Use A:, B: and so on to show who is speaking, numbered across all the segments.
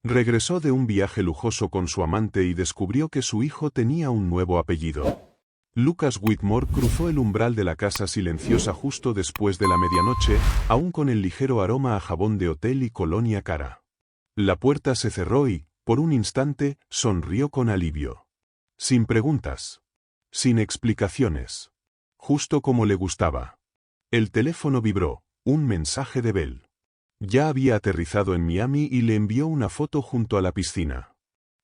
A: Regresó de un viaje lujoso con su amante y descubrió que su hijo tenía un nuevo apellido. Lucas Whitmore cruzó el umbral de la casa silenciosa justo después de la medianoche, aún con el ligero aroma a jabón de hotel y colonia cara. La puerta se cerró y, por un instante, sonrió con alivio. Sin preguntas. Sin explicaciones. Justo como le gustaba. El teléfono vibró, un mensaje de Bell. Ya había aterrizado en Miami y le envió una foto junto a la piscina.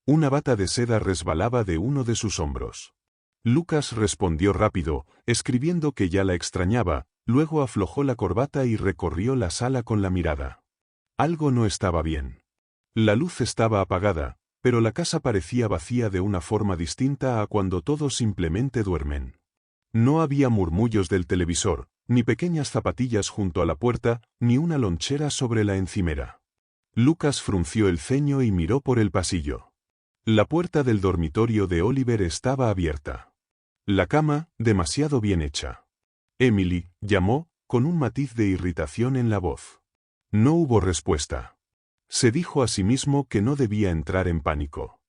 A: Una bata de seda resbalaba de uno de sus hombros. Lucas respondió rápido, escribiendo que ya la extrañaba, luego aflojó la corbata y recorrió la sala con la mirada. Algo no estaba bien. La luz estaba apagada, pero la casa parecía vacía de una forma distinta a cuando todos simplemente duermen. No había murmullos del televisor, ni pequeñas zapatillas junto a la puerta, ni una lonchera sobre la encimera. Lucas frunció el ceño y miró por el pasillo. La puerta del dormitorio de Oliver estaba abierta. La cama, demasiado bien hecha. Emily, llamó, con un matiz de irritación en la voz. No hubo respuesta. Se dijo a sí mismo que no debía entrar en pánico.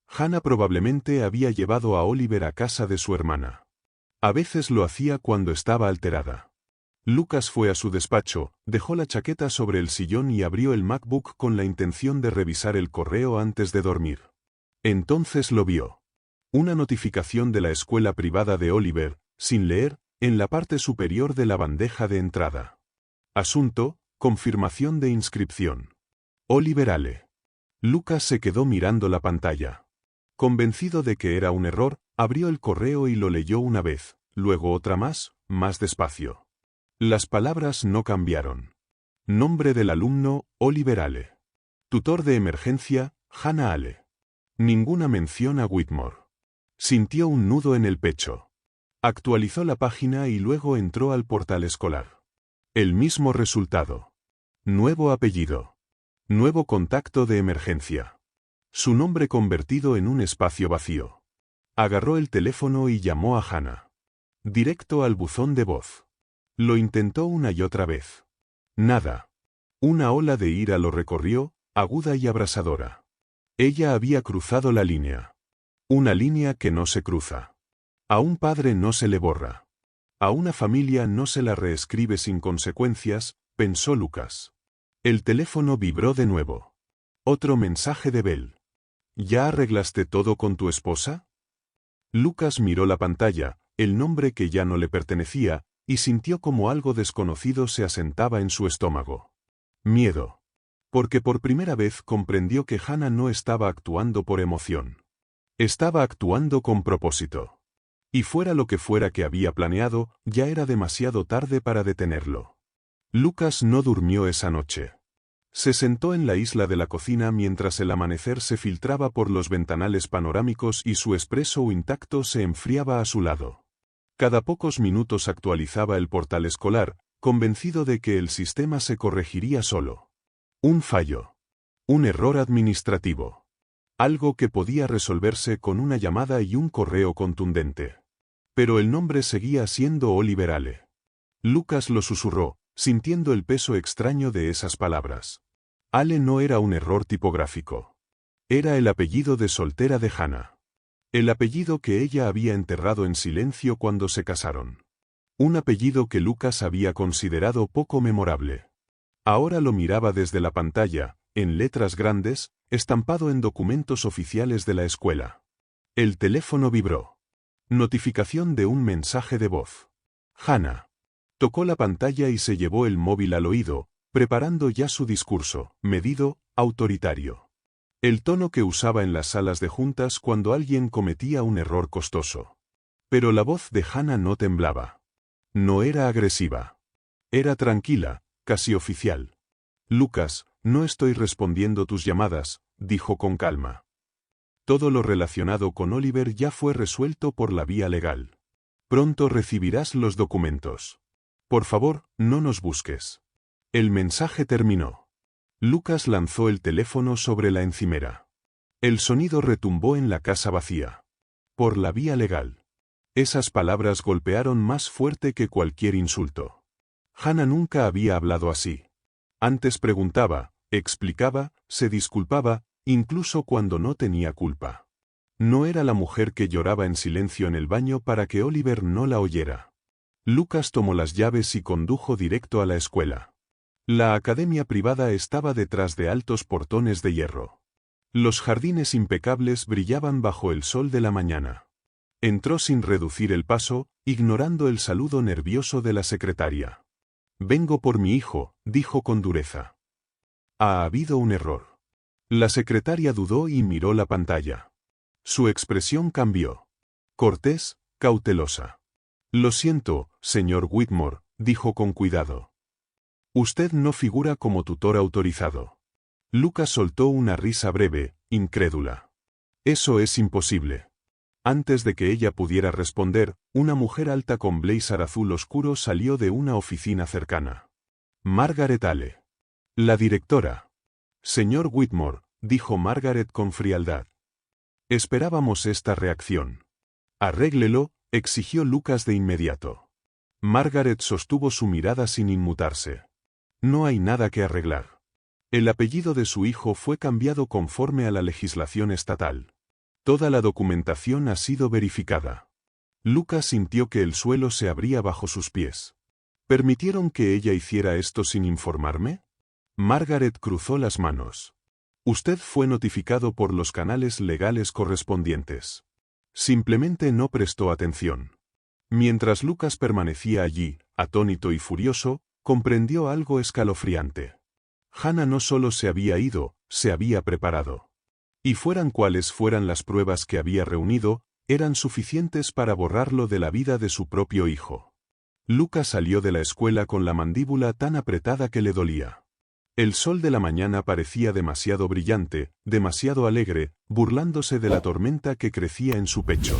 A: Hannah probablemente había llevado a Oliver a casa de su hermana. A veces lo hacía cuando estaba alterada. Lucas fue a su despacho, dejó la chaqueta sobre el sillón y abrió el MacBook con la intención de revisar el correo antes de dormir. Entonces lo vio. Una notificación de la escuela privada de Oliver, sin leer, en la parte superior de la bandeja de entrada. Asunto: confirmación de inscripción. Oliver Ale. Lucas se quedó mirando la pantalla. Convencido de que era un error, abrió el correo y lo leyó una vez, luego otra más despacio. Las palabras no cambiaron. Nombre del alumno: Oliver Ale. Tutor de emergencia: Hannah Ale. Ninguna mención a Whitmore. Sintió un nudo en el pecho. Actualizó la página y luego entró al portal escolar. El mismo resultado. Nuevo apellido. Nuevo contacto de emergencia. Su nombre convertido en un espacio vacío. Agarró el teléfono y llamó a Hannah. Directo al buzón de voz. Lo intentó una y otra vez. Nada. Una ola de ira lo recorrió, aguda y abrasadora. Ella había cruzado la línea. Una línea que no se cruza. A un padre no se le borra. A una familia no se la reescribe sin consecuencias, pensó Lucas. El teléfono vibró de nuevo. Otro mensaje de Bell. ¿Ya arreglaste todo con tu esposa? Lucas miró la pantalla, el nombre que ya no le pertenecía, y sintió como algo desconocido se asentaba en su estómago. Miedo. Porque por primera vez comprendió que Hannah no estaba actuando por emoción. Estaba actuando con propósito. Y fuera lo que fuera que había planeado, ya era demasiado tarde para detenerlo. Lucas no durmió esa noche. Se sentó en la isla de la cocina mientras el amanecer se filtraba por los ventanales panorámicos y su espresso intacto se enfriaba a su lado. Cada pocos minutos actualizaba el portal escolar, convencido de que el sistema se corregiría solo. Un fallo. Un error administrativo. Algo que podía resolverse con una llamada y un correo contundente. Pero el nombre seguía siendo Oliver Ale. Lucas lo susurró, sintiendo el peso extraño de esas palabras. Ale no era un error tipográfico. Era el apellido de soltera de Hannah. El apellido que ella había enterrado en silencio cuando se casaron. Un apellido que Lucas había considerado poco memorable. Ahora lo miraba desde la pantalla, en letras grandes, estampado en documentos oficiales de la escuela. El teléfono vibró. Notificación de un mensaje de voz. Hannah. Tocó la pantalla y se llevó el móvil al oído, preparando ya su discurso, medido, autoritario. El tono que usaba en las salas de juntas cuando alguien cometía un error costoso. Pero la voz de Hannah no temblaba. No era agresiva. Era tranquila, casi oficial. Lucas, no estoy respondiendo tus llamadas, dijo con calma. Todo lo relacionado con Oliver ya fue resuelto por la vía legal. Pronto recibirás los documentos. Por favor, no nos busques. El mensaje terminó. Lucas lanzó el teléfono sobre la encimera. El sonido retumbó en la casa vacía. Por la vía legal. Esas palabras golpearon más fuerte que cualquier insulto. Hannah nunca había hablado así. Antes preguntaba, explicaba, se disculpaba, incluso cuando no tenía culpa. No era la mujer que lloraba en silencio en el baño para que Oliver no la oyera. Lucas tomó las llaves y condujo directo a la escuela. La academia privada estaba detrás de altos portones de hierro. Los jardines impecables brillaban bajo el sol de la mañana. Entró sin reducir el paso, ignorando el saludo nervioso de la secretaria. «Vengo por mi hijo», dijo con dureza. «Ha habido un error». La secretaria dudó y miró la pantalla. Su expresión cambió. Cortés, cautelosa. «Lo siento, señor Whitmore», dijo con cuidado. «Usted no figura como tutor autorizado». Lucas soltó una risa breve, incrédula. «Eso es imposible». Antes de que ella pudiera responder, una mujer alta con blazer azul oscuro salió de una oficina cercana. Margaret Ale. La directora. «Señor Whitmore», dijo Margaret con frialdad. «Esperábamos esta reacción». «Arréglelo», exigió Lucas de inmediato. Margaret sostuvo su mirada sin inmutarse. «No hay nada que arreglar. El apellido de su hijo fue cambiado conforme a la legislación estatal. Toda la documentación ha sido verificada». Lucas sintió que el suelo se abría bajo sus pies. «¿Permitieron que ella hiciera esto sin informarme?» Margaret cruzó las manos. «Usted fue notificado por los canales legales correspondientes. Simplemente no prestó atención». Mientras Lucas permanecía allí, atónito y furioso, comprendió algo escalofriante. Hannah no solo se había ido, se había preparado. Y fueran cuales fueran las pruebas que había reunido, eran suficientes para borrarlo de la vida de su propio hijo. Lucas salió de la escuela con la mandíbula tan apretada que le dolía. El sol de la mañana parecía demasiado brillante, demasiado alegre, burlándose de la tormenta que crecía en su pecho.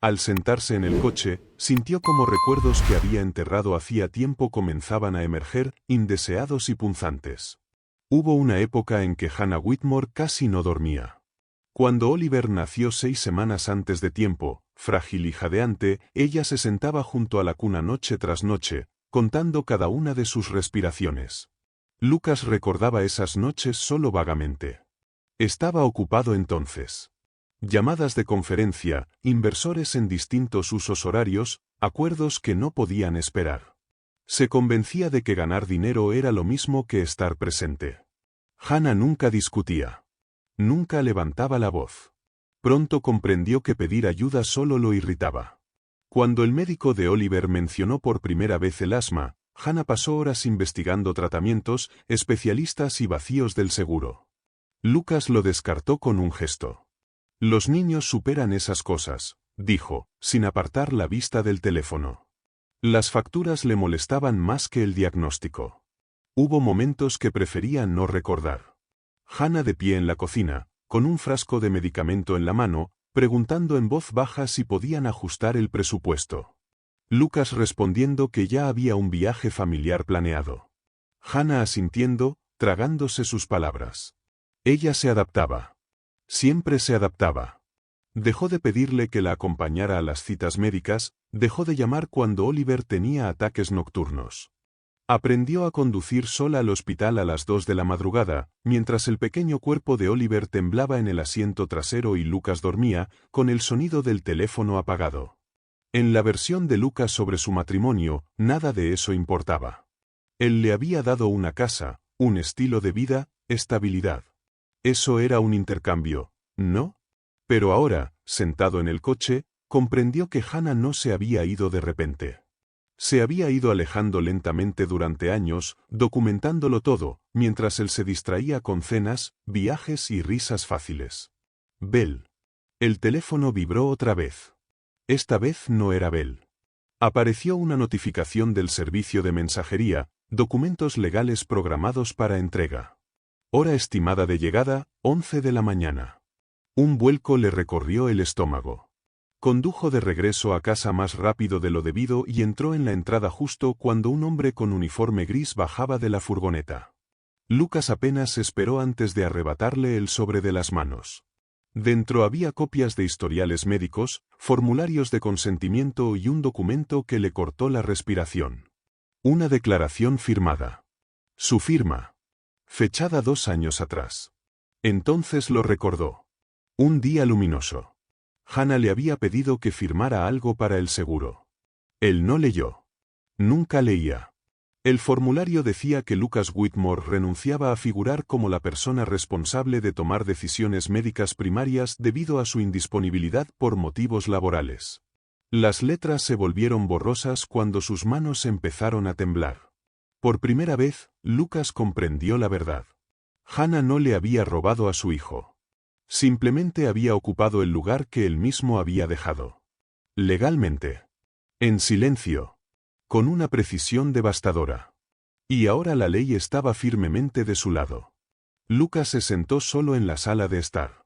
A: Al sentarse en el coche, sintió como recuerdos que había enterrado hacía tiempo comenzaban a emerger, indeseados y punzantes. Hubo una época en que Hannah Whitmore casi no dormía. Cuando Oliver nació 6 semanas antes de tiempo, frágil y jadeante, ella se sentaba junto a la cuna noche tras noche, contando cada una de sus respiraciones. Lucas recordaba esas noches solo vagamente. Estaba ocupado entonces. Llamadas de conferencia, inversores en distintos usos horarios, acuerdos que no podían esperar. Se convencía de que ganar dinero era lo mismo que estar presente. Hannah nunca discutía. Nunca levantaba la voz. Pronto comprendió que pedir ayuda solo lo irritaba. Cuando el médico de Oliver mencionó por primera vez el asma, Hannah pasó horas investigando tratamientos, especialistas y vacíos del seguro. Lucas lo descartó con un gesto. «Los niños superan esas cosas», dijo, sin apartar la vista del teléfono. Las facturas le molestaban más que el diagnóstico. Hubo momentos que prefería no recordar. Hannah de pie en la cocina, con un frasco de medicamento en la mano, preguntando en voz baja si podían ajustar el presupuesto. Lucas respondiendo que ya había un viaje familiar planeado. Hannah asintiendo, tragándose sus palabras. Ella se adaptaba. Siempre se adaptaba. Dejó de pedirle que la acompañara a las citas médicas, dejó de llamar cuando Oliver tenía ataques nocturnos. Aprendió a conducir sola al hospital a las 2 de la madrugada, mientras el pequeño cuerpo de Oliver temblaba en el asiento trasero y Lucas dormía, con el sonido del teléfono apagado. En la versión de Lucas sobre su matrimonio, nada de eso importaba. Él le había dado una casa, un estilo de vida, estabilidad. Eso era un intercambio, ¿no? Pero ahora, sentado en el coche, comprendió que Hannah no se había ido de repente. Se había ido alejando lentamente durante años, documentándolo todo, mientras él se distraía con cenas, viajes y risas fáciles. Bell. El teléfono vibró otra vez. Esta vez no era Bell. Apareció una notificación del servicio de mensajería, documentos legales programados para entrega. Hora estimada de llegada, 11 de la mañana. Un vuelco le recorrió el estómago. Condujo de regreso a casa más rápido de lo debido y entró en la entrada justo cuando un hombre con uniforme gris bajaba de la furgoneta. Lucas apenas esperó antes de arrebatarle el sobre de las manos. Dentro había copias de historiales médicos, formularios de consentimiento y un documento que le cortó la respiración. Una declaración firmada. Su firma. Fechada 2 años atrás. Entonces lo recordó. Un día luminoso. Hannah le había pedido que firmara algo para el seguro. Él no leyó. Nunca leía. El formulario decía que Lucas Whitmore renunciaba a figurar como la persona responsable de tomar decisiones médicas primarias debido a su indisponibilidad por motivos laborales. Las letras se volvieron borrosas cuando sus manos empezaron a temblar. Por primera vez, Lucas comprendió la verdad. Hannah no le había robado a su hijo. Simplemente había ocupado el lugar que él mismo había dejado. Legalmente. En silencio. Con una precisión devastadora. Y ahora la ley estaba firmemente de su lado. Lucas se sentó solo en la sala de estar.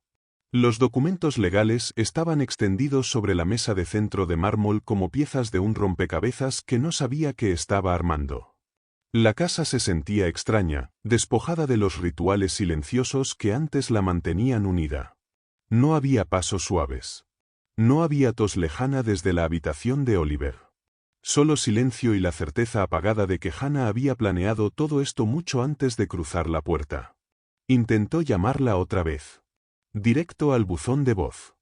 A: Los documentos legales estaban extendidos sobre la mesa de centro de mármol como piezas de un rompecabezas que no sabía que estaba armando. La casa se sentía extraña, despojada de los rituales silenciosos que antes la mantenían unida. No había pasos suaves. No había tos lejana desde la habitación de Oliver. Solo silencio y la certeza apagada de que Hannah había planeado todo esto mucho antes de cruzar la puerta. Intentó llamarla otra vez. Directo al buzón de voz.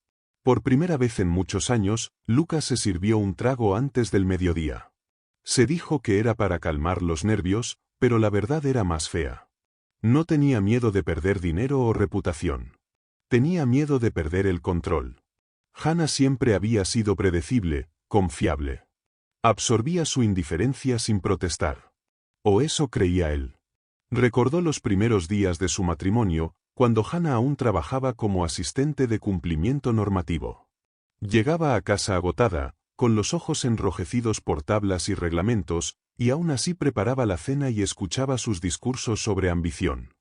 A: Por primera vez en muchos años, Lucas se sirvió un trago antes del mediodía. Se dijo que era para calmar los nervios, pero la verdad era más fea. No tenía miedo de perder dinero o reputación. Tenía miedo de perder el control. Hannah siempre había sido predecible, confiable. Absorbía su indiferencia sin protestar. O eso creía él. Recordó los primeros días de su matrimonio, cuando Hannah aún trabajaba como asistente de cumplimiento normativo. Llegaba a casa agotada, con los ojos enrojecidos por tablas y reglamentos, y aún así preparaba la cena y escuchaba sus discursos sobre ambición.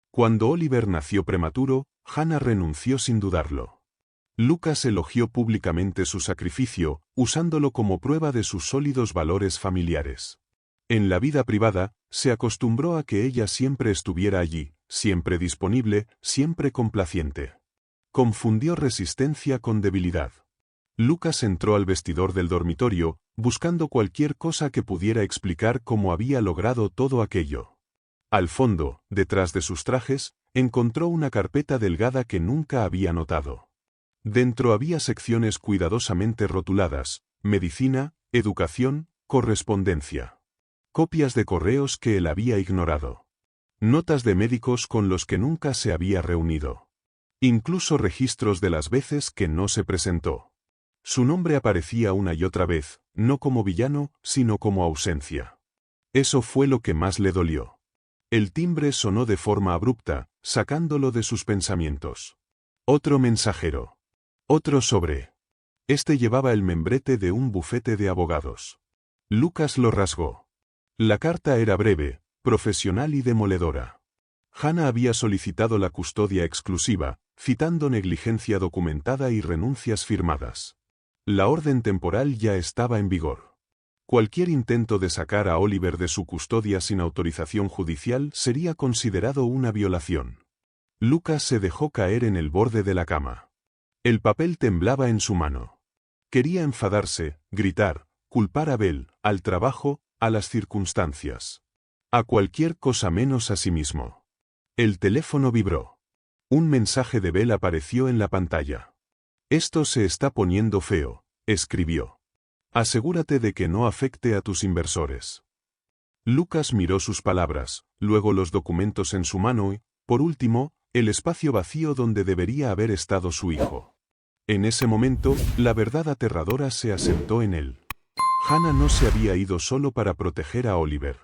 A: Cuando Oliver nació prematuro, Hannah renunció sin dudarlo. Lucas elogió públicamente su sacrificio, usándolo como prueba de sus sólidos valores familiares. En la vida privada, se acostumbró a que ella siempre estuviera allí, siempre disponible, siempre complaciente. Confundió resistencia con debilidad. Lucas entró al vestidor del dormitorio, buscando cualquier cosa que pudiera explicar cómo había logrado todo aquello. Al fondo, detrás de sus trajes, encontró una carpeta delgada que nunca había notado. Dentro había secciones cuidadosamente rotuladas: medicina, educación, correspondencia. Copias de correos que él había ignorado. Notas de médicos con los que nunca se había reunido. Incluso registros de las veces que no se presentó. Su nombre aparecía una y otra vez, no como villano, sino como ausencia. Eso fue lo que más le dolió. El timbre sonó de forma abrupta, sacándolo de sus pensamientos. Otro mensajero. Otro sobre. Este llevaba el membrete de un bufete de abogados. Lucas lo rasgó. La carta era breve, profesional y demoledora. Hannah había solicitado la custodia exclusiva, citando negligencia documentada y renuncias firmadas. La orden temporal ya estaba en vigor. Cualquier intento de sacar a Oliver de su custodia sin autorización judicial sería considerado una violación. Lucas se dejó caer en el borde de la cama. El papel temblaba en su mano. Quería enfadarse, gritar, culpar a Bell, al trabajo, a las circunstancias. A cualquier cosa menos a sí mismo. El teléfono vibró. Un mensaje de Bell apareció en la pantalla. «Esto se está poniendo feo», escribió. «Asegúrate de que no afecte a tus inversores». Lucas miró sus palabras, luego los documentos en su mano y, por último, el espacio vacío donde debería haber estado su hijo. En ese momento, la verdad aterradora se asentó en él. Hannah no se había ido solo para proteger a Oliver.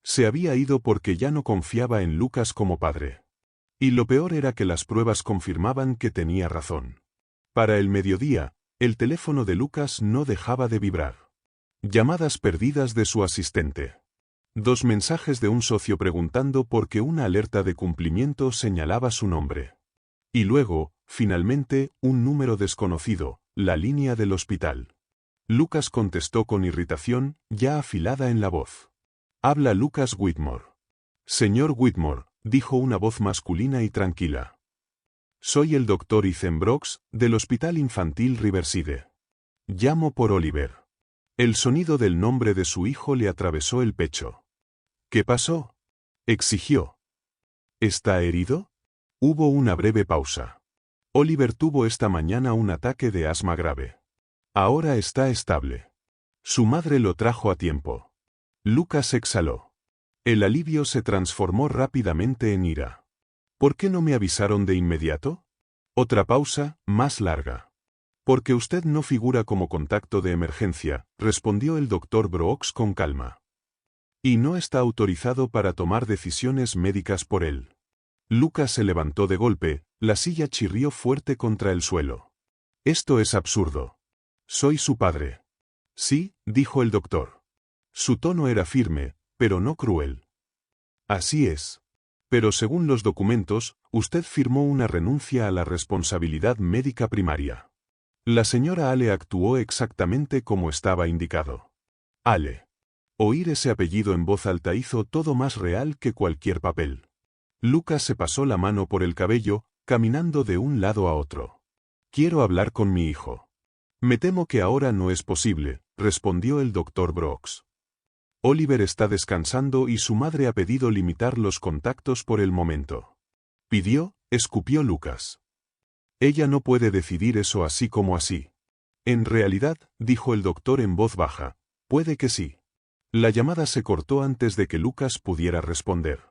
A: Se había ido porque ya no confiaba en Lucas como padre. Y lo peor era que las pruebas confirmaban que tenía razón. Para el mediodía, el teléfono de Lucas no dejaba de vibrar. Llamadas perdidas de su asistente. 2 mensajes de un socio preguntando por qué una alerta de cumplimiento señalaba su nombre. Y luego, finalmente, un número desconocido, la línea del hospital. Lucas contestó con irritación, ya afilada en la voz. «Habla Lucas Whitmore». «Señor Whitmore», dijo una voz masculina y tranquila. «Soy el Dr. Ethan Brooks, del Hospital Infantil Riverside. Llamo por Oliver». El sonido del nombre de su hijo le atravesó el pecho. «¿Qué pasó?», exigió. «¿Está herido?». Hubo una breve pausa. Oliver tuvo esta mañana un ataque de asma grave. Ahora está estable. Su madre lo trajo a tiempo. Lucas exhaló. El alivio se transformó rápidamente en ira. ¿Por qué no me avisaron de inmediato? Otra pausa, más larga. Porque usted no figura como contacto de emergencia, respondió el doctor Brooks con calma. Y no está autorizado para tomar decisiones médicas por él. Lucas se levantó de golpe, la silla chirrió fuerte contra el suelo. Esto es absurdo. Soy su padre. Sí, dijo el doctor. Su tono era firme, pero no cruel. Así es. Pero según los documentos, usted firmó una renuncia a la responsabilidad médica primaria. La señora Ale actuó exactamente como estaba indicado. Ale. Oír ese apellido en voz alta hizo todo más real que cualquier papel. Lucas se pasó la mano por el cabello, caminando de un lado a otro. Quiero hablar con mi hijo. Me temo que ahora no es posible, respondió el doctor Brooks. Oliver está descansando y su madre ha pedido limitar los contactos por el momento. ¿Pidió? Escupió Lucas. Ella no puede decidir eso así como así. En realidad, dijo el doctor en voz baja, puede que sí. La llamada se cortó antes de que Lucas pudiera responder.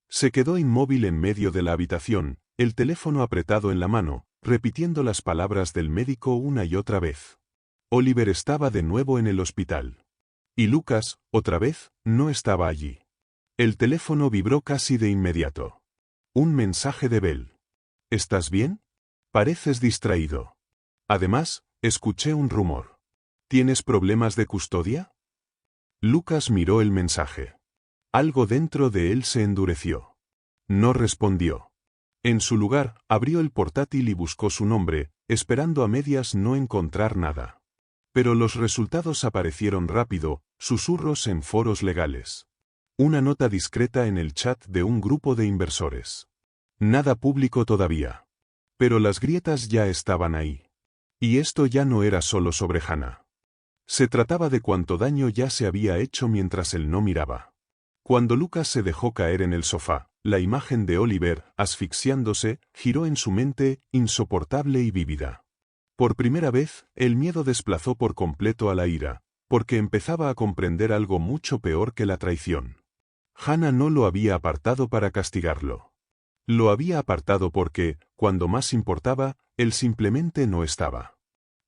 A: Se quedó inmóvil en medio de la habitación, el teléfono apretado en la mano, repitiendo las palabras del médico una y otra vez. Oliver estaba de nuevo en el hospital. Y Lucas, otra vez, no estaba allí. El teléfono vibró casi de inmediato. Un mensaje de Bell. ¿Estás bien? Pareces distraído. Además, escuché un rumor. ¿Tienes problemas de custodia? Lucas miró el mensaje. Algo dentro de él se endureció. No respondió. En su lugar, abrió el portátil y buscó su nombre, esperando a medias no encontrar nada. Pero los resultados aparecieron rápido, susurros en foros legales. Una nota discreta en el chat de un grupo de inversores. Nada público todavía. Pero las grietas ya estaban ahí. Y esto ya no era solo sobre Hannah. Se trataba de cuánto daño ya se había hecho mientras él no miraba. Cuando Lucas se dejó caer en el sofá, la imagen de Oliver, asfixiándose, giró en su mente, insoportable y vívida. Por primera vez, el miedo desplazó por completo a la ira, porque empezaba a comprender algo mucho peor que la traición. Hannah no lo había apartado para castigarlo. Lo había apartado porque, cuando más importaba, él simplemente no estaba.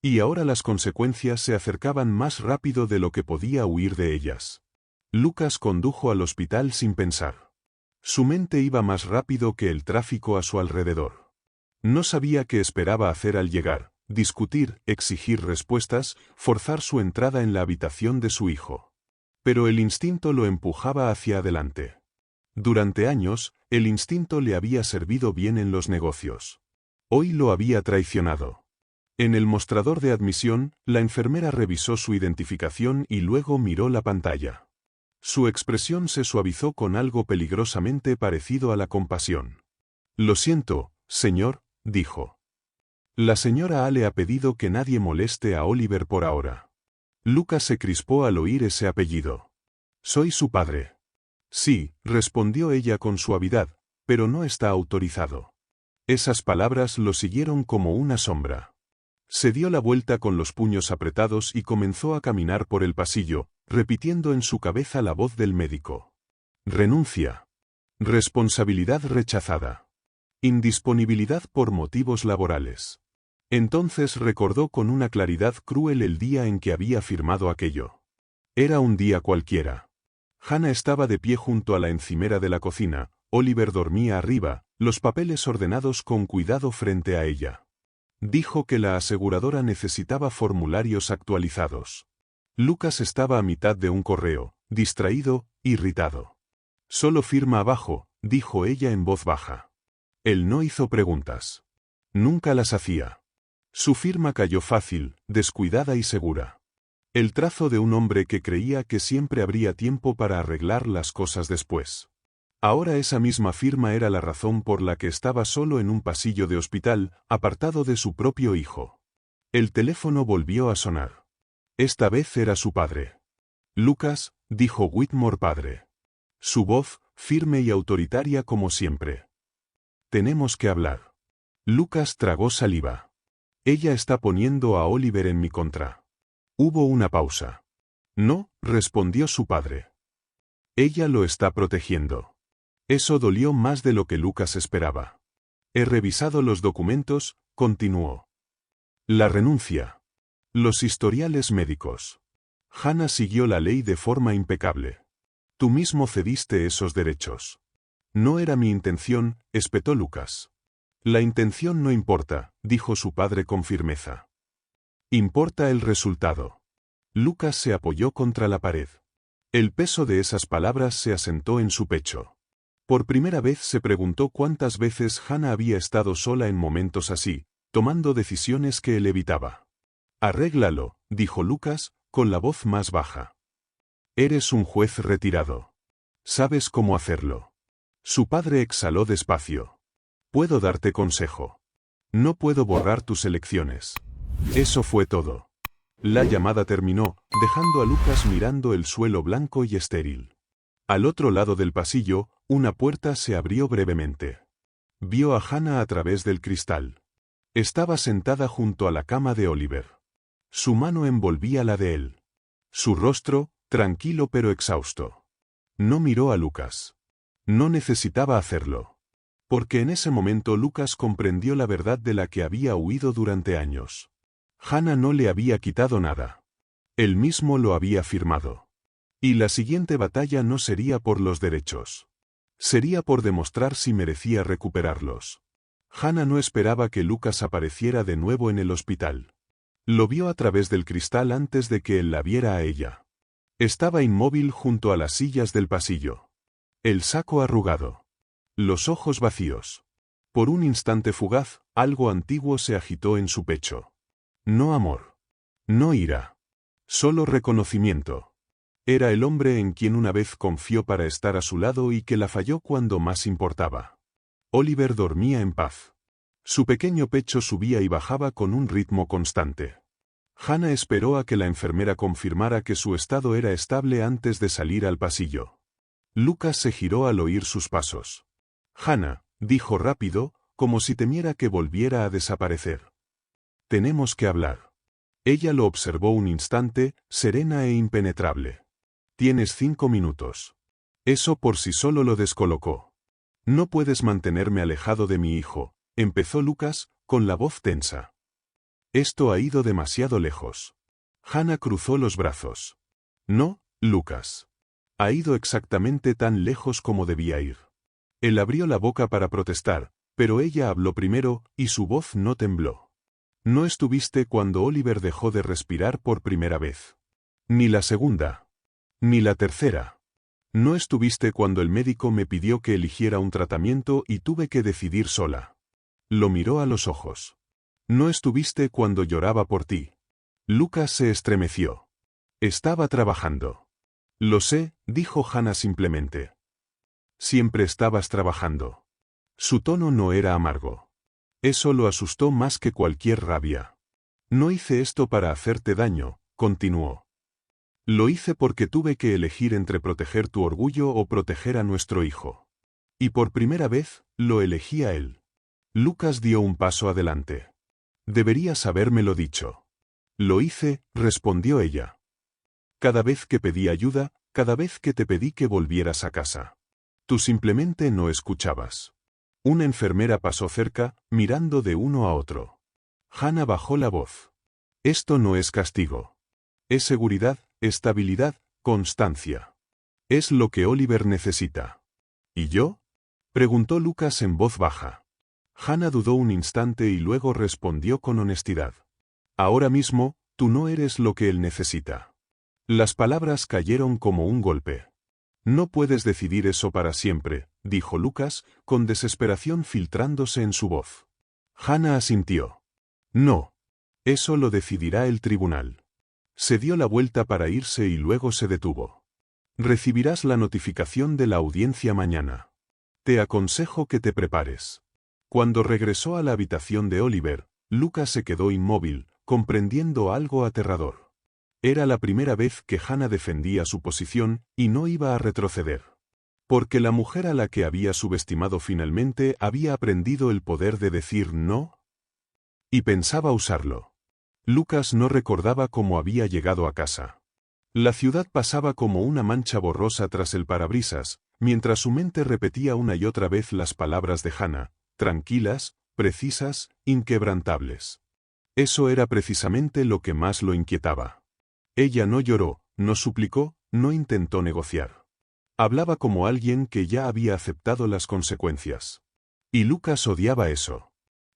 A: Y ahora las consecuencias se acercaban más rápido de lo que podía huir de ellas. Lucas condujo al hospital sin pensar. Su mente iba más rápido que el tráfico a su alrededor. No sabía qué esperaba hacer al llegar, discutir, exigir respuestas, forzar su entrada en la habitación de su hijo. Pero el instinto lo empujaba hacia adelante. Durante años, el instinto le había servido bien en los negocios. Hoy lo había traicionado. En el mostrador de admisión, la enfermera revisó su identificación y luego miró la pantalla. Su expresión se suavizó con algo peligrosamente parecido a la compasión. Lo siento, señor, dijo. La señora Ale ha pedido que nadie moleste a Oliver por ahora. Lucas se crispó al oír ese apellido. Soy su padre. Sí, respondió ella con suavidad, pero no está autorizado. Esas palabras lo siguieron como una sombra. Se dio la vuelta con los puños apretados y comenzó a caminar por el pasillo, repitiendo en su cabeza la voz del médico. Renuncia. Responsabilidad rechazada. Indisponibilidad por motivos laborales. Entonces recordó con una claridad cruel el día en que había firmado aquello. Era un día cualquiera. Hannah estaba de pie junto a la encimera de la cocina, Oliver dormía arriba, los papeles ordenados con cuidado frente a ella. Dijo que la aseguradora necesitaba formularios actualizados. Lucas estaba a mitad de un correo, distraído, irritado. Solo firma abajo, dijo ella en voz baja. Él no hizo preguntas. Nunca las hacía. Su firma cayó fácil, descuidada y segura. El trazo de un hombre que creía que siempre habría tiempo para arreglar las cosas después. Ahora esa misma firma era la razón por la que estaba solo en un pasillo de hospital, apartado de su propio hijo. El teléfono volvió a sonar. Esta vez era su padre. Lucas, dijo Whitmore padre. Su voz, firme y autoritaria como siempre. Tenemos que hablar. Lucas tragó saliva. Ella está poniendo a Oliver en mi contra. Hubo una pausa. No, respondió su padre. Ella lo está protegiendo. Eso dolió más de lo que Lucas esperaba. He revisado los documentos, continuó. La renuncia. Los historiales médicos. Hannah siguió la ley de forma impecable. Tú mismo cediste esos derechos. No era mi intención, espetó Lucas. La intención no importa, dijo su padre con firmeza. Importa el resultado. Lucas se apoyó contra la pared. El peso de esas palabras se asentó en su pecho. Por primera vez se preguntó cuántas veces Hannah había estado sola en momentos así, tomando decisiones que él evitaba. Arréglalo, dijo Lucas, con la voz más baja. Eres un juez retirado. Sabes cómo hacerlo. Su padre exhaló despacio. Puedo darte consejo. No puedo borrar tus elecciones. Eso fue todo. La llamada terminó, dejando a Lucas mirando el suelo blanco y estéril. Al otro lado del pasillo, una puerta se abrió brevemente. Vio a Hannah a través del cristal. Estaba sentada junto a la cama de Oliver. Su mano envolvía la de él. Su rostro, tranquilo pero exhausto. No miró a Lucas. No necesitaba hacerlo. Porque en ese momento Lucas comprendió la verdad de la que había huido durante años. Hannah no le había quitado nada. Él mismo lo había firmado. Y la siguiente batalla no sería por los derechos. Sería por demostrar si merecía recuperarlos. Hannah no esperaba que Lucas apareciera de nuevo en el hospital. Lo vio a través del cristal antes de que él la viera a ella. Estaba inmóvil junto a las sillas del pasillo. El saco arrugado. Los ojos vacíos. Por un instante fugaz, algo antiguo se agitó en su pecho. No amor. No ira. Solo reconocimiento. Era el hombre en quien una vez confió para estar a su lado y que la falló cuando más importaba. Oliver dormía en paz. Su pequeño pecho subía y bajaba con un ritmo constante. Hannah esperó a que la enfermera confirmara que su estado era estable antes de salir al pasillo. Lucas se giró al oír sus pasos. Hannah, dijo rápido, como si temiera que volviera a desaparecer. Tenemos que hablar. Ella lo observó un instante, serena e impenetrable. Tienes 5 minutos. Eso por sí solo lo descolocó. No puedes mantenerme alejado de mi hijo, empezó Lucas, con la voz tensa. Esto ha ido demasiado lejos. Hannah cruzó los brazos. No, Lucas. Ha ido exactamente tan lejos como debía ir. Él abrió la boca para protestar, pero ella habló primero, y su voz no tembló. No estuviste cuando Oliver dejó de respirar por primera vez. Ni la segunda. Ni la tercera. No estuviste cuando el médico me pidió que eligiera un tratamiento y tuve que decidir sola. Lo miró a los ojos. No estuviste cuando lloraba por ti. Lucas se estremeció. Estaba trabajando. Lo sé, dijo Hannah simplemente. Siempre estabas trabajando. Su tono no era amargo. Eso lo asustó más que cualquier rabia. No hice esto para hacerte daño, continuó. Lo hice porque tuve que elegir entre proteger tu orgullo o proteger a nuestro hijo. Y por primera vez, lo elegí a él. Lucas dio un paso adelante. Deberías habérmelo dicho. Lo hice, respondió ella. Cada vez que pedí ayuda, cada vez que te pedí que volvieras a casa. Tú simplemente no escuchabas. Una enfermera pasó cerca, mirando de uno a otro. Hannah bajó la voz. Esto no es castigo. Es seguridad, estabilidad, constancia. Es lo que Oliver necesita. ¿Y yo? Preguntó Lucas en voz baja. Hannah dudó un instante y luego respondió con honestidad. Ahora mismo, tú no eres lo que él necesita. Las palabras cayeron como un golpe. No puedes decidir eso para siempre, dijo Lucas, con desesperación filtrándose en su voz. Hannah asintió. No. Eso lo decidirá el tribunal. Se dio la vuelta para irse y luego se detuvo. Recibirás la notificación de la audiencia mañana. Te aconsejo que te prepares. Cuando regresó a la habitación de Oliver, Lucas se quedó inmóvil, comprendiendo algo aterrador. Era la primera vez que Hannah defendía su posición, y no iba a retroceder. Porque la mujer a la que había subestimado finalmente había aprendido el poder de decir no. Y pensaba usarlo. Lucas no recordaba cómo había llegado a casa. La ciudad pasaba como una mancha borrosa tras el parabrisas, mientras su mente repetía una y otra vez las palabras de Hannah, tranquilas, precisas, inquebrantables. Eso era precisamente lo que más lo inquietaba. Ella no lloró, no suplicó, no intentó negociar. Hablaba como alguien que ya había aceptado las consecuencias. Y Lucas odiaba eso.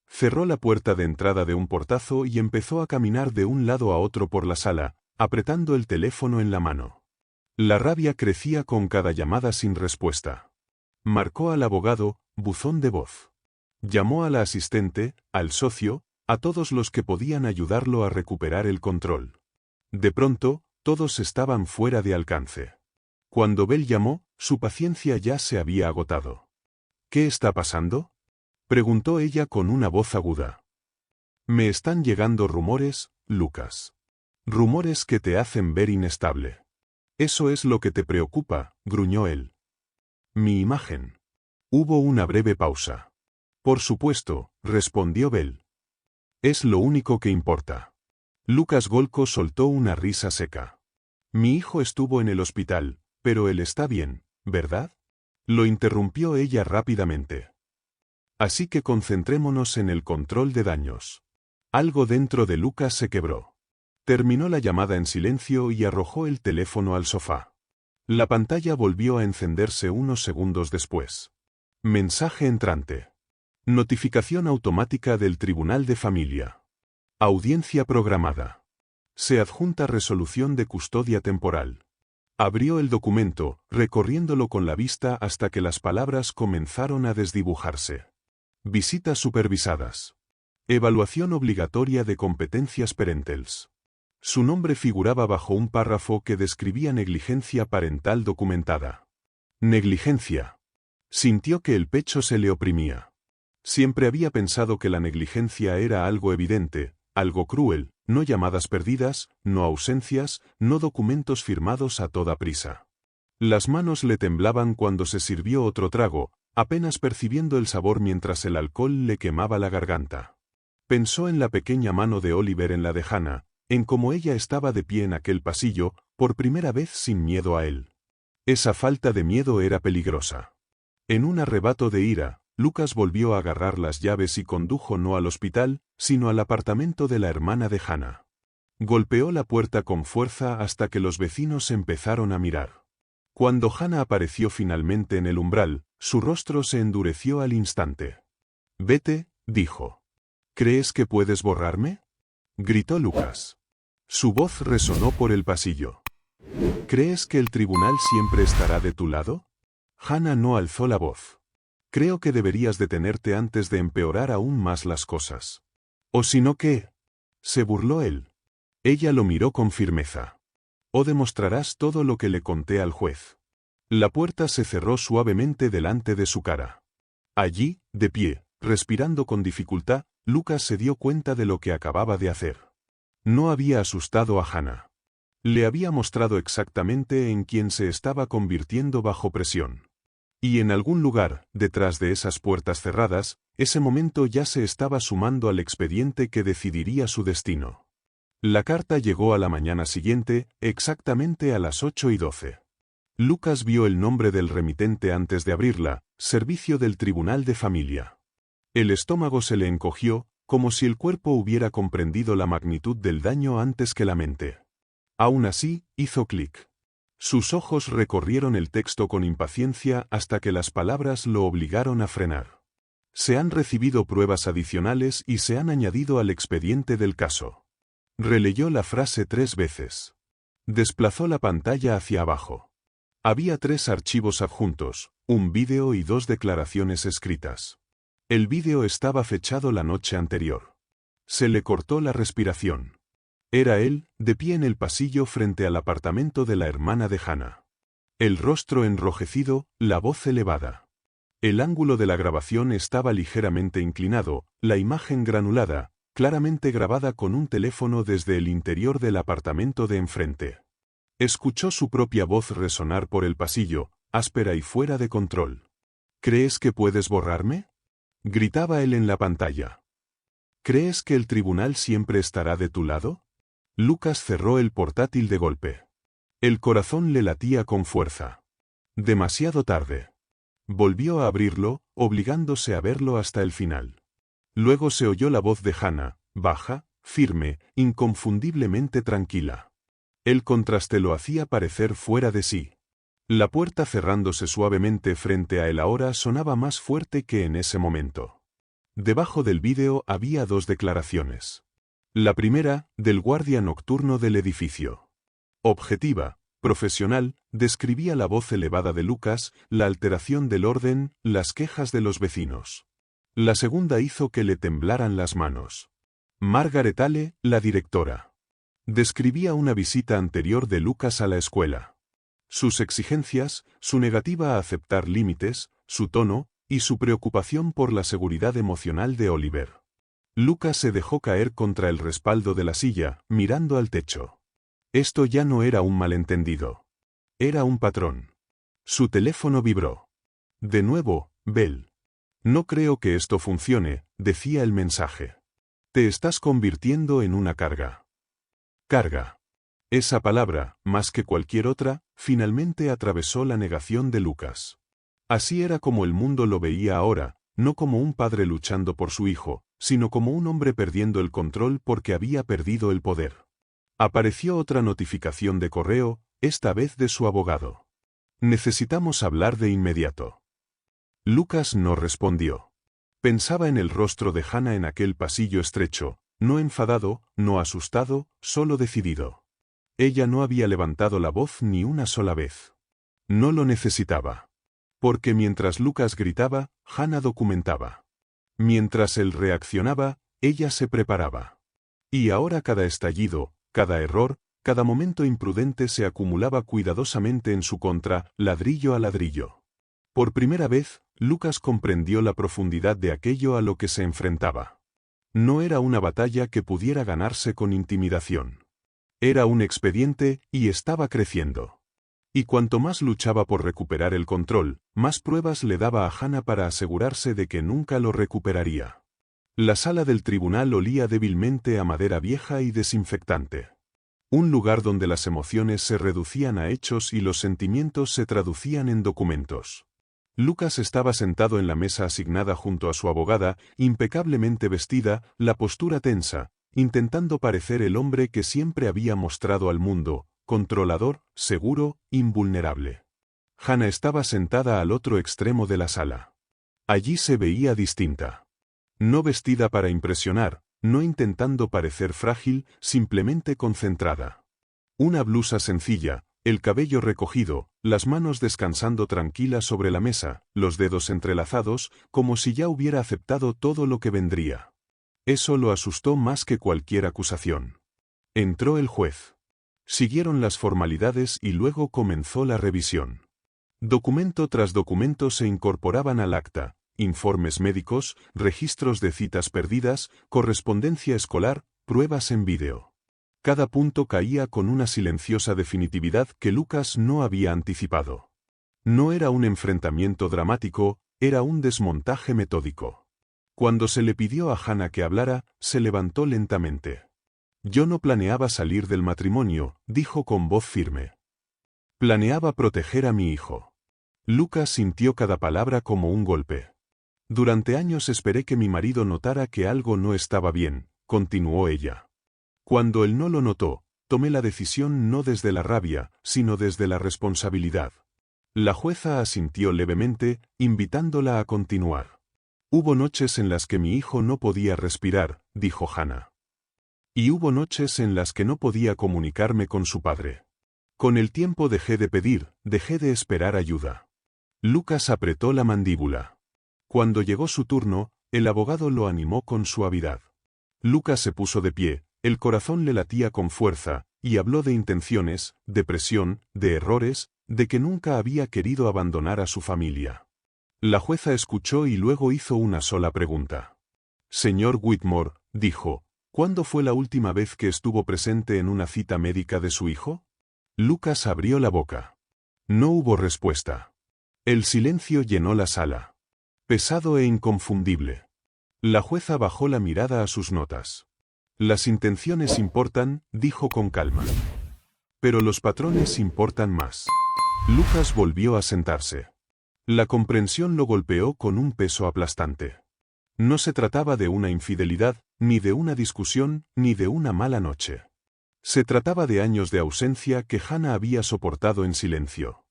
A: Cerró la puerta de entrada de un portazo y empezó a caminar de un lado a otro por la sala, apretando el teléfono en la mano. La rabia crecía con cada llamada sin respuesta. Marcó al abogado, buzón de voz. Llamó a la asistente, al socio, a todos los que podían ayudarlo a recuperar el control. De pronto, todos estaban fuera de alcance. Cuando Bell llamó, su paciencia ya se había agotado. ¿Qué está pasando?, preguntó ella con una voz aguda. Me están llegando rumores, Lucas. Rumores que te hacen ver inestable. Eso es lo que te preocupa, gruñó él. Mi imagen. Hubo una breve pausa. Por supuesto, respondió Bell. Es lo único que importa. Lucas Golko soltó una risa seca. Mi hijo estuvo en el hospital, pero él está bien, ¿verdad? Lo interrumpió ella rápidamente. Así que concentrémonos en el control de daños. Algo dentro de Lucas se quebró. Terminó la llamada en silencio y arrojó el teléfono al sofá. La pantalla volvió a encenderse unos segundos después. Mensaje entrante. Notificación automática del Tribunal de Familia. Audiencia programada. Se adjunta resolución de custodia temporal. Abrió el documento, recorriéndolo con la vista hasta que las palabras comenzaron a desdibujarse. Visitas supervisadas. Evaluación obligatoria de competencias parentales. Su nombre figuraba bajo un párrafo que describía negligencia parental documentada. Negligencia. Sintió que el pecho se le oprimía. Siempre había pensado que la negligencia era algo evidente, algo cruel, no llamadas perdidas, no ausencias, no documentos firmados a toda prisa. Las manos le temblaban cuando se sirvió otro trago, apenas percibiendo el sabor mientras el alcohol le quemaba la garganta. Pensó en la pequeña mano de Oliver en la de Hannah, en cómo ella estaba de pie en aquel pasillo, por primera vez sin miedo a él. Esa falta de miedo era peligrosa. En un arrebato de ira, Lucas volvió a agarrar las llaves y condujo no al hospital, sino al apartamento de la hermana de Hannah. Golpeó la puerta con fuerza hasta que los vecinos empezaron a mirar. Cuando Hannah apareció finalmente en el umbral, su rostro se endureció al instante. «Vete», dijo. «¿Crees que puedes borrarme?», gritó Lucas. Su voz resonó por el pasillo. «¿Crees que el tribunal siempre estará de tu lado?». Hannah no alzó la voz. «Creo que deberías detenerte antes de empeorar aún más las cosas». «¿O si no qué?», se burló él. Ella lo miró con firmeza. «O demostrarás todo lo que le conté al juez». La puerta se cerró suavemente delante de su cara. Allí, de pie, respirando con dificultad, Lucas se dio cuenta de lo que acababa de hacer. No había asustado a Hannah. Le había mostrado exactamente en quién se estaba convirtiendo bajo presión. Y en algún lugar, detrás de esas puertas cerradas, ese momento ya se estaba sumando al expediente que decidiría su destino. La carta llegó a la mañana siguiente, exactamente a las 8:12. Lucas vio el nombre del remitente antes de abrirla, Servicio del Tribunal de Familia. El estómago se le encogió, como si el cuerpo hubiera comprendido la magnitud del daño antes que la mente. Aún así, hizo clic. Sus ojos recorrieron el texto con impaciencia hasta que las palabras lo obligaron a frenar. Se han recibido pruebas adicionales y se han añadido al expediente del caso. Releyó la frase 3 veces. Desplazó la pantalla hacia abajo. Había 3 archivos adjuntos, un vídeo y 2 declaraciones escritas. El vídeo estaba fechado la noche anterior. Se le cortó la respiración. Era él, de pie en el pasillo frente al apartamento de la hermana de Hannah. El rostro enrojecido, la voz elevada. El ángulo de la grabación estaba ligeramente inclinado, la imagen granulada, claramente grabada con un teléfono desde el interior del apartamento de enfrente. Escuchó su propia voz resonar por el pasillo, áspera y fuera de control. ¿Crees que puedes borrarme?, gritaba él en la pantalla. ¿Crees que el tribunal siempre estará de tu lado? Lucas cerró el portátil de golpe. El corazón le latía con fuerza. Demasiado tarde. Volvió a abrirlo, obligándose a verlo hasta el final. Luego se oyó la voz de Hannah, baja, firme, inconfundiblemente tranquila. El contraste lo hacía parecer fuera de sí. La puerta cerrándose suavemente frente a él ahora sonaba más fuerte que en ese momento. Debajo del vídeo había 2 declaraciones. La primera, del guardia nocturno del edificio. Objetiva, profesional, describía la voz elevada de Lucas, la alteración del orden, las quejas de los vecinos. La segunda hizo que le temblaran las manos. Margaret Ale, la directora. Describía una visita anterior de Lucas a la escuela. Sus exigencias, su negativa a aceptar límites, su tono, y su preocupación por la seguridad emocional de Oliver. Lucas se dejó caer contra el respaldo de la silla, mirando al techo. Esto ya no era un malentendido. Era un patrón. Su teléfono vibró. De nuevo, Bell. No creo que esto funcione, decía el mensaje. Te estás convirtiendo en una carga. Carga. Esa palabra, más que cualquier otra, finalmente atravesó la negación de Lucas. Así era como el mundo lo veía ahora, no como un padre luchando por su hijo, sino como un hombre perdiendo el control porque había perdido el poder. Apareció otra notificación de correo, esta vez de su abogado. Necesitamos hablar de inmediato. Lucas no respondió. Pensaba en el rostro de Hannah en aquel pasillo estrecho, no enfadado, no asustado, solo decidido. Ella no había levantado la voz ni una sola vez. No lo necesitaba. Porque mientras Lucas gritaba, Hannah documentaba. Mientras él reaccionaba, ella se preparaba. Y ahora cada estallido, cada error, cada momento imprudente se acumulaba cuidadosamente en su contra, ladrillo a ladrillo. Por primera vez, Lucas comprendió la profundidad de aquello a lo que se enfrentaba. No era una batalla que pudiera ganarse con intimidación. Era un expediente, y estaba creciendo. Y cuanto más luchaba por recuperar el control, más pruebas le daba a Hannah para asegurarse de que nunca lo recuperaría. La sala del tribunal olía débilmente a madera vieja y desinfectante. Un lugar donde las emociones se reducían a hechos y los sentimientos se traducían en documentos. Lucas estaba sentado en la mesa asignada junto a su abogada, impecablemente vestida, la postura tensa, intentando parecer el hombre que siempre había mostrado al mundo, controlador, seguro, invulnerable. Hannah estaba sentada al otro extremo de la sala. Allí se veía distinta. No vestida para impresionar, no intentando parecer frágil, simplemente concentrada. Una blusa sencilla, el cabello recogido, las manos descansando tranquilas sobre la mesa, los dedos entrelazados, como si ya hubiera aceptado todo lo que vendría. Eso lo asustó más que cualquier acusación. Entró el juez. Siguieron las formalidades y luego comenzó la revisión. Documento tras documento se incorporaban al acta, informes médicos, registros de citas perdidas, correspondencia escolar, pruebas en vídeo. Cada punto caía con una silenciosa definitividad que Lucas no había anticipado. No era un enfrentamiento dramático, era un desmontaje metódico. Cuando se le pidió a Hannah que hablara, se levantó lentamente. Yo no planeaba salir del matrimonio, dijo con voz firme. Planeaba proteger a mi hijo. Lucas sintió cada palabra como un golpe. Durante años esperé que mi marido notara que algo no estaba bien, continuó ella. Cuando él no lo notó, tomé la decisión no desde la rabia, sino desde la responsabilidad. La jueza asintió levemente, invitándola a continuar. Hubo noches en las que mi hijo no podía respirar, dijo Hannah. Y hubo noches en las que no podía comunicarme con su padre. Con el tiempo dejé de pedir, dejé de esperar ayuda. Lucas apretó la mandíbula. Cuando llegó su turno, el abogado lo animó con suavidad. Lucas se puso de pie, el corazón le latía con fuerza, y habló de intenciones, de presión, de errores, de que nunca había querido abandonar a su familia. La jueza escuchó y luego hizo una sola pregunta. Señor Whitmore, dijo, ¿cuándo fue la última vez que estuvo presente en una cita médica de su hijo? Lucas abrió la boca. No hubo respuesta. El silencio llenó la sala. Pesado e inconfundible. La jueza bajó la mirada a sus notas. Las intenciones importan, dijo con calma. Pero los patrones importan más. Lucas volvió a sentarse. La comprensión lo golpeó con un peso aplastante. No se trataba de una infidelidad, ni de una discusión, ni de una mala noche. Se trataba de años de ausencia que Hannah había soportado en silencio.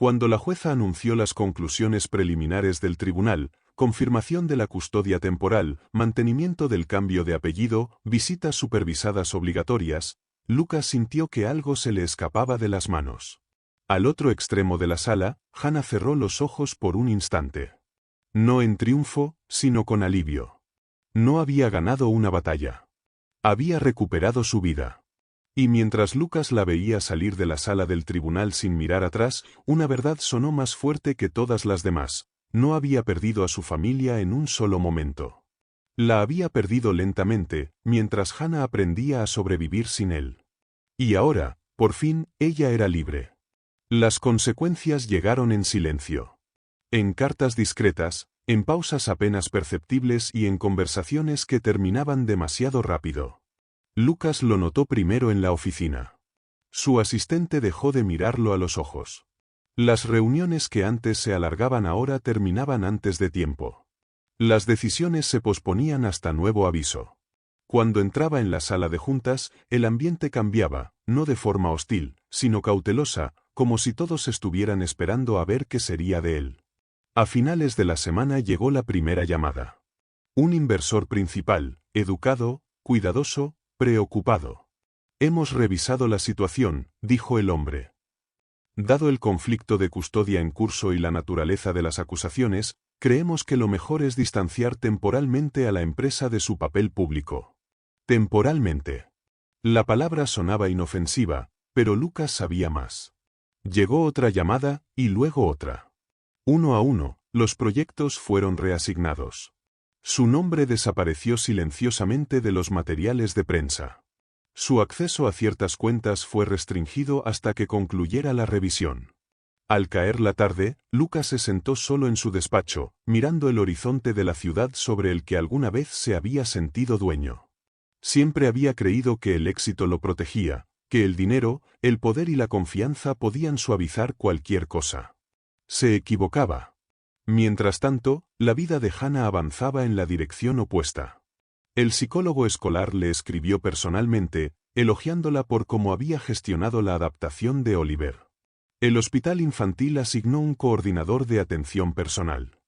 A: Cuando la jueza anunció las conclusiones preliminares del tribunal, confirmación de la custodia temporal, mantenimiento del cambio de apellido, visitas supervisadas obligatorias, Lucas sintió que algo se le escapaba de las manos. Al otro extremo de la sala, Hannah cerró los ojos por un instante. No en triunfo, sino con alivio. No había ganado una batalla. Había recuperado su vida. Y mientras Lucas la veía salir de la sala del tribunal sin mirar atrás, una verdad sonó más fuerte que todas las demás. No había perdido a su familia en un solo momento. La había perdido lentamente, mientras Hannah aprendía a sobrevivir sin él. Y ahora, por fin, ella era libre. Las consecuencias llegaron en silencio. En cartas discretas, en pausas apenas perceptibles y en conversaciones que terminaban demasiado rápido. Lucas lo notó primero en la oficina. Su asistente dejó de mirarlo a los ojos. Las reuniones que antes se alargaban ahora terminaban antes de tiempo. Las decisiones se posponían hasta nuevo aviso. Cuando entraba en la sala de juntas, el ambiente cambiaba, no de forma hostil, sino cautelosa, como si todos estuvieran esperando a ver qué sería de él. A finales de la semana llegó la primera llamada. Un inversor principal, educado, cuidadoso, preocupado. Hemos revisado la situación, dijo el hombre. Dado el conflicto de custodia en curso y la naturaleza de las acusaciones, creemos que lo mejor es distanciar temporalmente a la empresa de su papel público. Temporalmente. La palabra sonaba inofensiva, pero Lucas sabía más. Llegó otra llamada, y luego otra. Uno a uno, los proyectos fueron reasignados. Su nombre desapareció silenciosamente de los materiales de prensa. Su acceso a ciertas cuentas fue restringido hasta que concluyera la revisión. Al caer la tarde, Lucas se sentó solo en su despacho, mirando el horizonte de la ciudad sobre el que alguna vez se había sentido dueño. Siempre había creído que el éxito lo protegía, que el dinero, el poder y la confianza podían suavizar cualquier cosa. Se equivocaba. Mientras tanto, la vida de Hannah avanzaba en la dirección opuesta. El psicólogo escolar le escribió personalmente, elogiándola por cómo había gestionado la adaptación de Oliver. El hospital infantil asignó un coordinador de atención personal.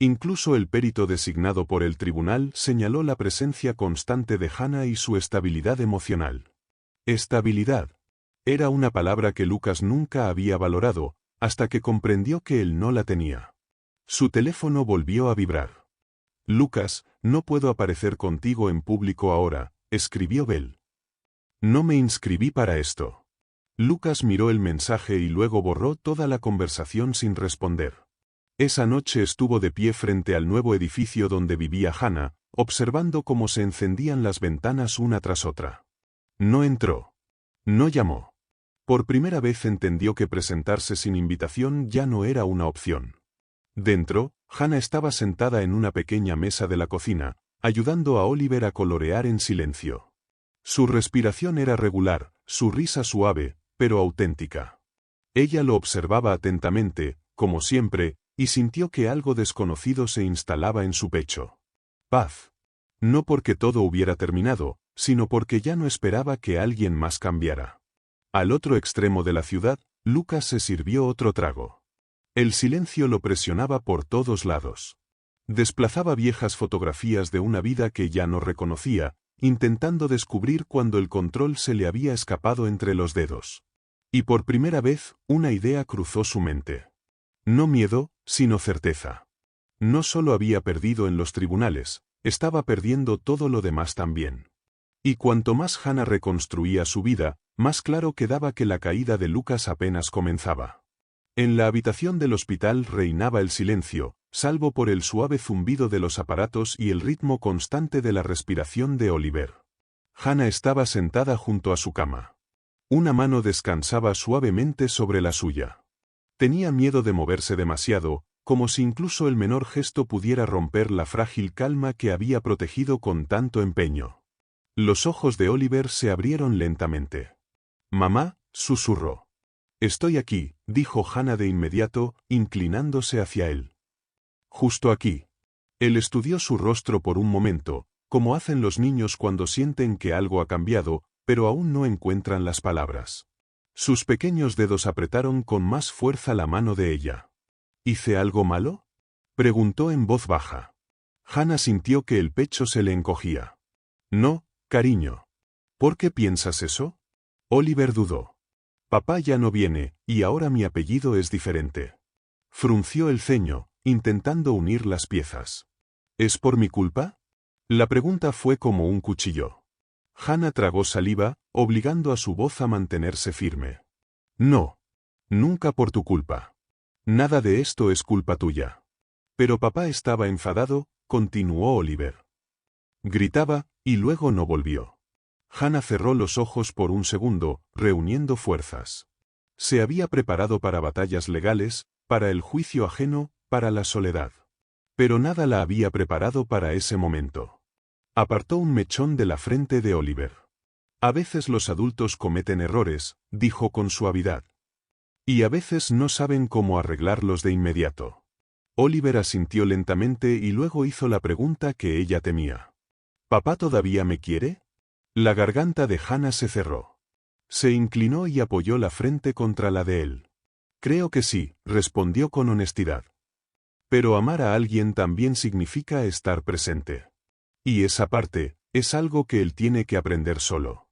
A: Incluso el perito designado por el tribunal señaló la presencia constante de Hannah y su estabilidad emocional. Estabilidad. Era una palabra que Lucas nunca había valorado, hasta que comprendió que él no la tenía. Su teléfono volvió a vibrar. Lucas, no puedo aparecer contigo en público ahora, escribió Bell. No me inscribí para esto. Lucas miró el mensaje y luego borró toda la conversación sin responder. Esa noche estuvo de pie frente al nuevo edificio donde vivía Hannah, observando cómo se encendían las ventanas una tras otra. No entró. No llamó. Por primera vez entendió que presentarse sin invitación ya no era una opción. Dentro, Hannah estaba sentada en una pequeña mesa de la cocina, ayudando a Oliver a colorear en silencio. Su respiración era regular, su risa suave, pero auténtica. Ella lo observaba atentamente, como siempre, y sintió que algo desconocido se instalaba en su pecho. Paz. No porque todo hubiera terminado, sino porque ya no esperaba que alguien más cambiara. Al otro extremo de la ciudad, Lucas se sirvió otro trago. El silencio lo presionaba por todos lados. Desplazaba viejas fotografías de una vida que ya no reconocía, intentando descubrir cuando el control se le había escapado entre los dedos. Y por primera vez, una idea cruzó su mente. No miedo, sino certeza. No solo había perdido en los tribunales, estaba perdiendo todo lo demás también. Y cuanto más Hannah reconstruía su vida, más claro quedaba que la caída de Lucas apenas comenzaba. En la habitación del hospital reinaba el silencio, salvo por el suave zumbido de los aparatos y el ritmo constante de la respiración de Oliver. Hannah estaba sentada junto a su cama. Una mano descansaba suavemente sobre la suya. Tenía miedo de moverse demasiado, como si incluso el menor gesto pudiera romper la frágil calma que había protegido con tanto empeño. Los ojos de Oliver se abrieron lentamente. «Mamá», susurró. «Estoy aquí», dijo Hannah de inmediato, inclinándose hacia él. «Justo aquí». Él estudió su rostro por un momento, como hacen los niños cuando sienten que algo ha cambiado, pero aún no encuentran las palabras. Sus pequeños dedos apretaron con más fuerza la mano de ella. «¿Hice algo malo?», preguntó en voz baja. Hannah sintió que el pecho se le encogía. «No, cariño». «¿Por qué piensas eso?». Oliver dudó. «Papá ya no viene, y ahora mi apellido es diferente». Frunció el ceño, intentando unir las piezas. «¿Es por mi culpa?». La pregunta fue como un cuchillo. Hannah tragó saliva, obligando a su voz a mantenerse firme. «No. Nunca por tu culpa. Nada de esto es culpa tuya». «Pero papá estaba enfadado», continuó Oliver. Gritaba, y luego no volvió. Hannah cerró los ojos por un segundo, reuniendo fuerzas. Se había preparado para batallas legales, para el juicio ajeno, para la soledad. Pero nada la había preparado para ese momento. Apartó un mechón de la frente de Oliver. «A veces los adultos cometen errores», dijo con suavidad. «Y a veces no saben cómo arreglarlos de inmediato». Oliver asintió lentamente y luego hizo la pregunta que ella temía. «¿Papá todavía me quiere?». La garganta de Hannah se cerró. Se inclinó y apoyó la frente contra la de él. «Creo que sí», respondió con honestidad. «Pero amar a alguien también significa estar presente. Y esa parte, es algo que él tiene que aprender solo».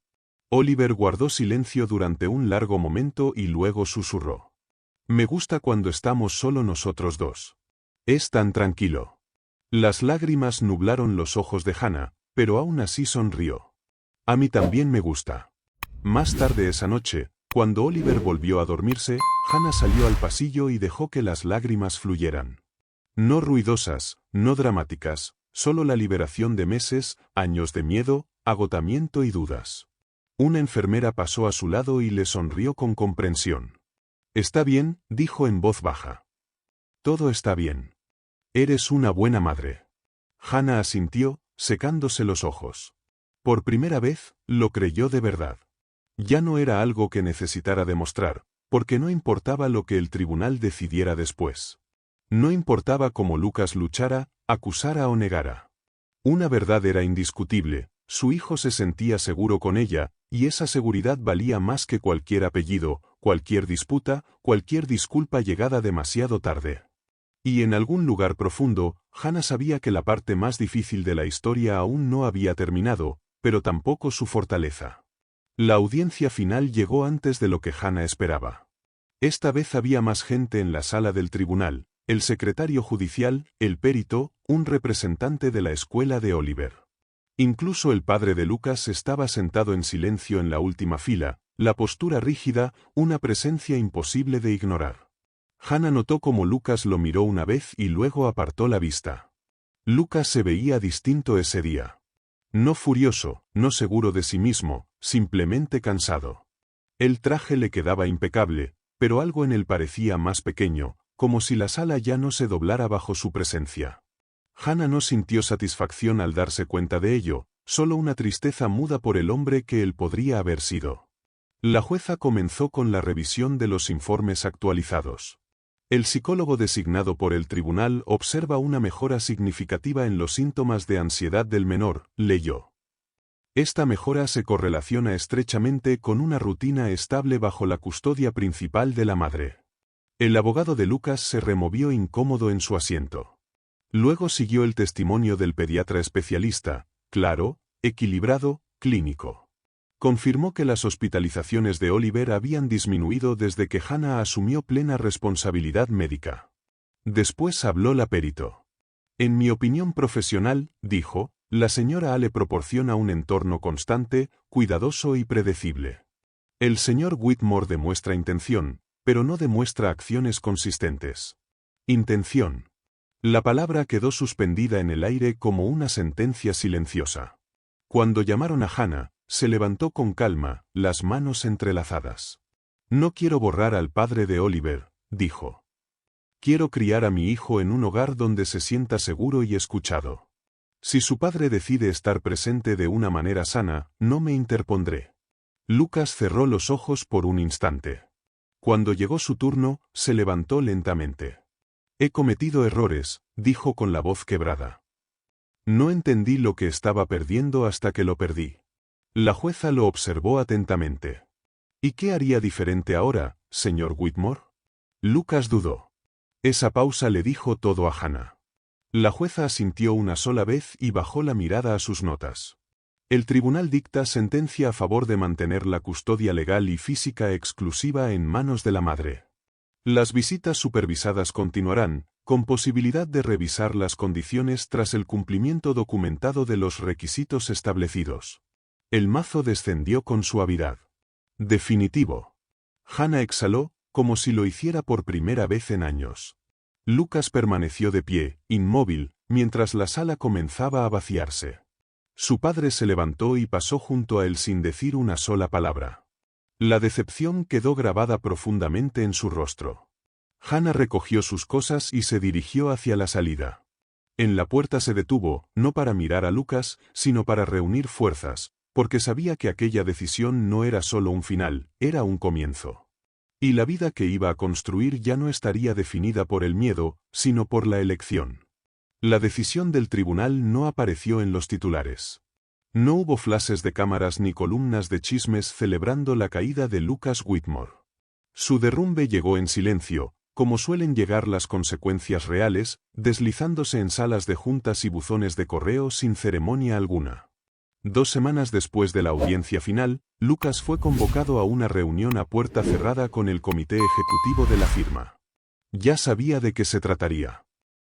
A: Oliver guardó silencio durante un largo momento y luego susurró. «Me gusta cuando estamos solo nosotros dos. Es tan tranquilo». Las lágrimas nublaron los ojos de Hannah, pero aún así sonrió. «A mí también me gusta». Más tarde esa noche, cuando Oliver volvió a dormirse, Hannah salió al pasillo y dejó que las lágrimas fluyeran. No ruidosas, no dramáticas, solo la liberación de meses, años de miedo, agotamiento y dudas. Una enfermera pasó a su lado y le sonrió con comprensión. «Está bien», dijo en voz baja. «Todo está bien. Eres una buena madre». Hannah asintió, secándose los ojos. Por primera vez, lo creyó de verdad. Ya no era algo que necesitara demostrar, porque no importaba lo que el tribunal decidiera después. No importaba cómo Lucas luchara, acusara o negara. Una verdad era indiscutible, su hijo se sentía seguro con ella, y esa seguridad valía más que cualquier apellido, cualquier disputa, cualquier disculpa llegada demasiado tarde. Y en algún lugar profundo, Hannah sabía que la parte más difícil de la historia aún no había terminado, pero tampoco su fortaleza. La audiencia final llegó antes de lo que Hannah esperaba. Esta vez había más gente en la sala del tribunal, el secretario judicial, el perito, un representante de la escuela de Oliver. Incluso el padre de Lucas estaba sentado en silencio en la última fila, la postura rígida, una presencia imposible de ignorar. Hannah notó cómo Lucas lo miró una vez y luego apartó la vista. Lucas se veía distinto ese día. No furioso, no seguro de sí mismo, simplemente cansado. El traje le quedaba impecable, pero algo en él parecía más pequeño, como si la sala ya no se doblara bajo su presencia. Hannah no sintió satisfacción al darse cuenta de ello, solo una tristeza muda por el hombre que él podría haber sido. La jueza comenzó con la revisión de los informes actualizados. El psicólogo designado por el tribunal observa una mejora significativa en los síntomas de ansiedad del menor, leyó. Esta mejora se correlaciona estrechamente con una rutina estable bajo la custodia principal de la madre. El abogado de Lucas se removió incómodo en su asiento. Luego siguió el testimonio del pediatra especialista, claro, equilibrado, clínico. Confirmó que las hospitalizaciones de Oliver habían disminuido desde que Hannah asumió plena responsabilidad médica. Después habló la perito. En mi opinión profesional, dijo, la señora A le proporciona un entorno constante, cuidadoso y predecible. El señor Whitmore demuestra intención, pero no demuestra acciones consistentes. Intención. La palabra quedó suspendida en el aire como una sentencia silenciosa. Cuando llamaron a Hannah, se levantó con calma, las manos entrelazadas. No quiero borrar al padre de Oliver, dijo. Quiero criar a mi hijo en un hogar donde se sienta seguro y escuchado. Si su padre decide estar presente de una manera sana, no me interpondré. Lucas cerró los ojos por un instante. Cuando llegó su turno, se levantó lentamente. He cometido errores, dijo con la voz quebrada. No entendí lo que estaba perdiendo hasta que lo perdí. La jueza lo observó atentamente. ¿Y qué haría diferente ahora, señor Whitmore? Lucas dudó. Esa pausa le dijo todo a Hannah. La jueza asintió una sola vez y bajó la mirada a sus notas. El tribunal dicta sentencia a favor de mantener la custodia legal y física exclusiva en manos de la madre. Las visitas supervisadas continuarán, con posibilidad de revisar las condiciones tras el cumplimiento documentado de los requisitos establecidos. El mazo descendió con suavidad. Definitivo. Hannah exhaló, como si lo hiciera por primera vez en años. Lucas permaneció de pie, inmóvil, mientras la sala comenzaba a vaciarse. Su padre se levantó y pasó junto a él sin decir una sola palabra. La decepción quedó grabada profundamente en su rostro. Hannah recogió sus cosas y se dirigió hacia la salida. En la puerta se detuvo, no para mirar a Lucas, sino para reunir fuerzas, porque sabía que aquella decisión no era solo un final, era un comienzo. Y la vida que iba a construir ya no estaría definida por el miedo, sino por la elección. La decisión del tribunal no apareció en los titulares. No hubo flashes de cámaras ni columnas de chismes celebrando la caída de Lucas Whitmore. Su derrumbe llegó en silencio, como suelen llegar las consecuencias reales, deslizándose en salas de juntas y buzones de correo sin ceremonia alguna. 2 semanas después de la audiencia final, Lucas fue convocado a una reunión a puerta cerrada con el comité ejecutivo de la firma. Ya sabía de qué se trataría.